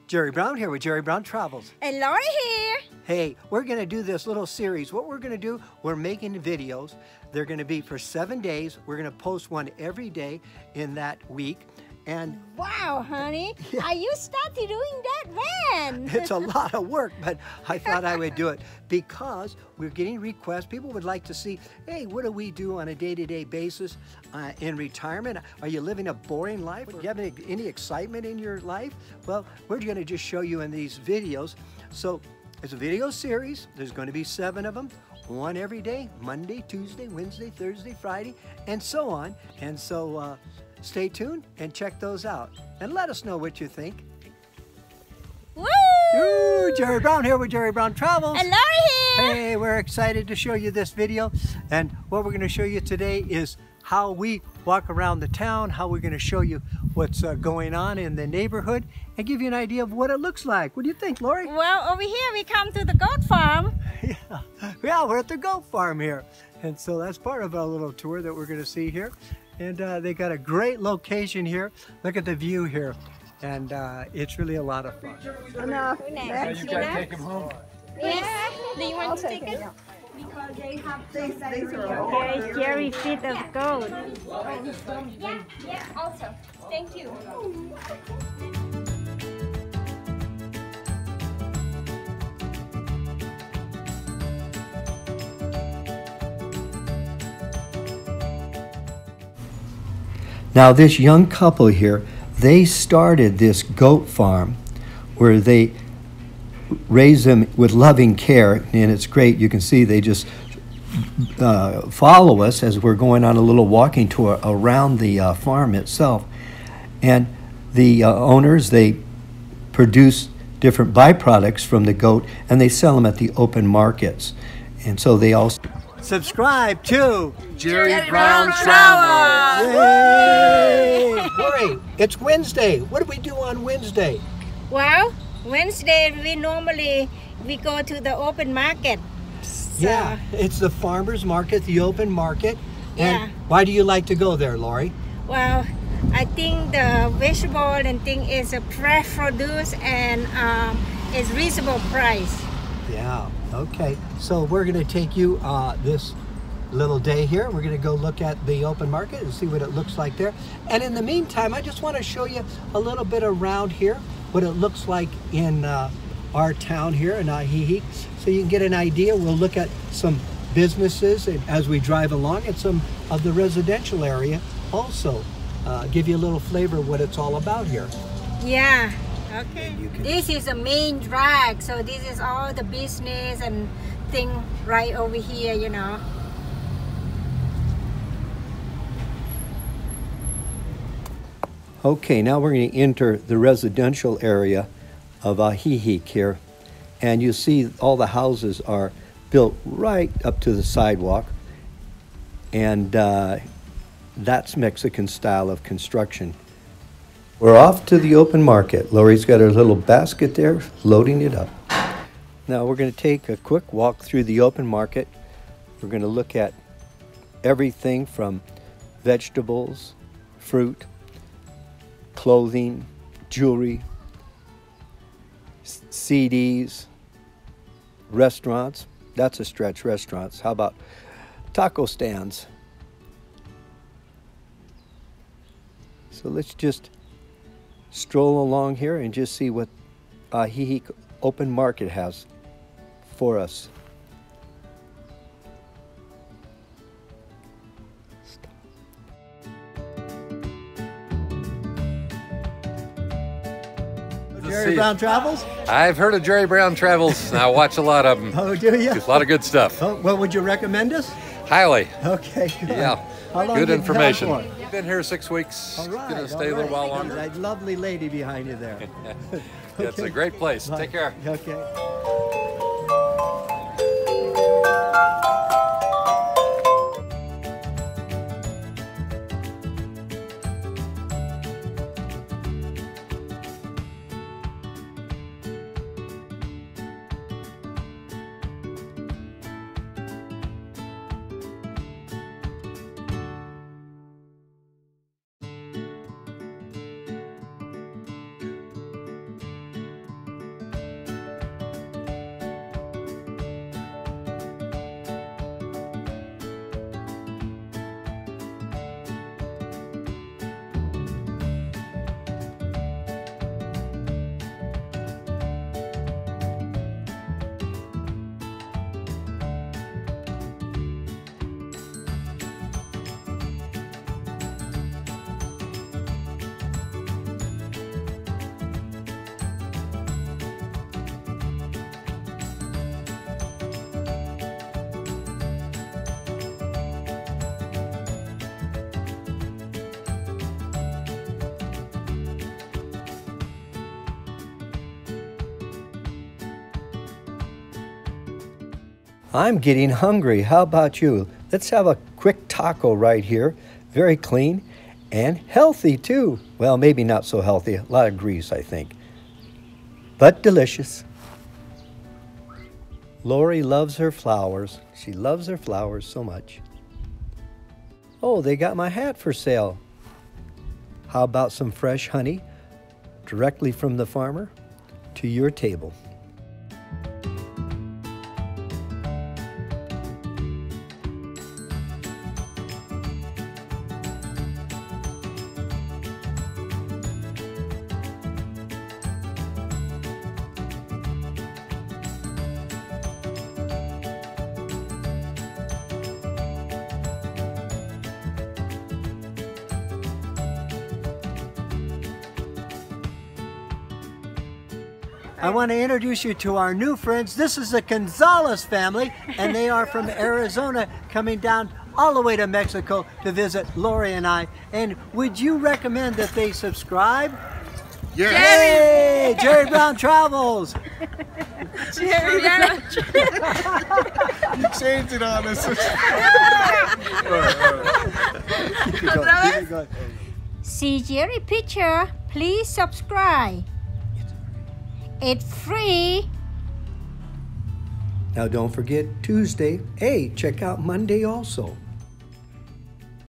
Jerry Brown here with Jerry Brown Travels. And Lori here. Hey, we're going to do this little series. What we're going to do, we're making videos. They're going to be for 7 days. We're going to post one every day in that week. And wow, honey, yeah. You started doing that when? It's a lot of work, but I thought I would do it because we're getting requests. People would like to see, hey, what do we do on a day-to-day basis in retirement? Are you living a boring life? Do you have any excitement in your life? Well, we're going to just show you in these videos. So it's a video series. There's going to be 7 of them. One every day, Monday, Tuesday, Wednesday, Thursday, Friday, and so on. And so stay tuned and check those out. And let us know what you think. Woo! Ooh, Jerry Brown here with Jerry Brown Travels. And Lori here. Hey, we're excited to show you this video. And what we're going to show you today is how we walk around the town, how we're going to show you what's going on in the neighborhood and give you an idea of what it looks like. What do you think, Lori? Well, over here we come to the goat farm. Yeah, we're at the goat farm here. And so that's part of our little tour that we're going to see here. And they got a great location here. Look at the view here. And it's really a lot of fun. Enough. So you guys take them home? Yeah. Do you want to take it? Because they have things that are Jerry feet of gold. Yeah, also. Thank you. Now this young couple here, they started this goat farm where they raise them with loving care, and it's great. You can see they just follow us as we're going on a little walking tour around the farm itself. And the owners, they produce different byproducts from the goat and they sell them at the open markets. And so they also subscribe to Jerry Brown Travels. Yay! Lori, it's Wednesday. What do we do on Wednesday? Well, Wednesday we go to the open market. So, yeah, it's the farmers market, the open market. And yeah. Why do you like to go there, Lori? Well, I think the vegetable and thing is a fresh produce and it's reasonable price. Yeah, okay. So we're going to take you this little day here. We're going to go look at the open market and see what it looks like there. And in the meantime, I just want to show you a little bit around here, what it looks like in our town here in Ajijic. So you can get an idea. We'll look at some businesses as we drive along and some of the residential area also. Give you a little flavor of what it's all about here. Yeah. Okay. This is the main drag, so this is all the business and thing right over here, you know. Okay, now we're going to enter the residential area of Ajijic here, and you see all the houses are built right up to the sidewalk, and that's Mexican style of construction. We're off to the open market. Lori's got her little basket there, loading it up. Now we're going to take a quick walk through the open market. We're going to look at everything from vegetables, fruit, clothing, jewelry, CDs, restaurants. That's a stretch, restaurants. How about taco stands? So let's just stroll along here and just see what Ajijic Open Market has for us. Jerry Brown Travels? I've heard of Jerry Brown Travels. I watch a lot of them. Oh, do you? A lot of good stuff. Oh, well, would you recommend us? Highly. Okay. Good. Yeah. How long Good you been information. for? I've been here 6 weeks. All right. Gonna stay a little while longer. That lovely lady behind you there. Yeah, it's a great place. Bye. Take care. Okay. I'm getting hungry. How about you? Let's have a quick taco right here. Very clean and healthy too. Well, maybe not so healthy. A lot of grease, I think. But delicious. Lori loves her flowers. She loves her flowers so much. Oh, they got my hat for sale. How about some fresh honey directly from the farmer to your table? I want to introduce you to our new friends. This is the Gonzalez family, and they are from Arizona, coming down all the way to Mexico to visit Lori and I. And would you recommend that they subscribe? Yes. Hey, Jerry Brown Travels. Jerry Brown. You changed it on us. See Jerry picture, please subscribe. It's free. Now don't forget Tuesday. Hey, check out Monday also.